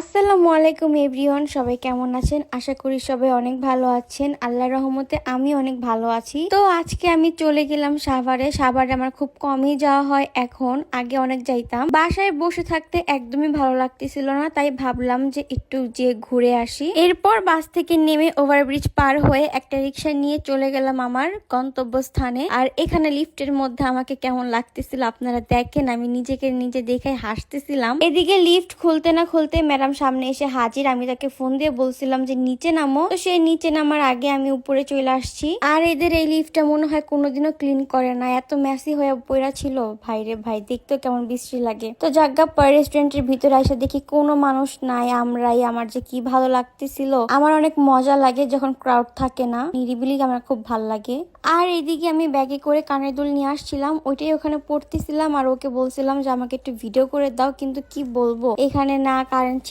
আসসালামু আলাইকুম এভরিওয়ান, সবাই কেমন আছেন? আশা করি সবাই অনেক ভালো আছেন। আল্লাহর রহমতে আমি অনেক ভালো আছি। তো আজকে আমি চলে গেলাম সাভারে। সাভারে আমার খুব কমই যাওয়া হয় এখন, আগে অনেক যাইতাম। বাসায় বসে থাকতে একদমই ভালো লাগতেছিল না, তাই ভাবলাম যে একটু যে ঘুরে আসি। এরপর বাস থেকে নেমে ওভারব্রিজ পার হয়ে একটা রিক্সা নিয়ে চলে গেলাম আমার গন্তব্যস্থানে। আর এখানে লিফটের মধ্যে আমাকে কেমন লাগতেছিল আপনারা দেখেন, আমি নিজেকে নিজে দেখে হাসতেছিলাম। এদিকে লিফট খুলতে না খুলতে ম্যাডাম সামনে এসে হাজির। আমি তাকে ফোন দিয়ে বলছিলাম যে নিচে নামো, তো সে নিচে নামার আগে আমি উপরে চলে আসছি। আর এদের এই লিফটটা মনে হয় কোনোদিনও ক্লিন করে না, এত মেসি হয়ে পড়া ছিল। ভাই রে ভাই, দেখতে কেমন বিশ্রী লাগে। তো জাগা পর রেস্টুরেন্টের ভিতরে এসে দেখি কোনো মানুষ নাই, আমরাই। আমার যে কি ভালো লাগতেছিল। আমার অনেক মজা লাগে যখন ক্রাউড থাকে না, নিরিবিলি আমার খুব ভাল লাগে। আর এইদিকে আমি ব্যাগে করে কানের দুল নিয়ে আসছিলাম, ওইটাই ওখানে পড়তেছিলাম। আর ওকে বলছিলাম যে আমাকে একটু ভিডিও করে দাও, কিন্তু কি বলবো, এখানে না কারেন্ট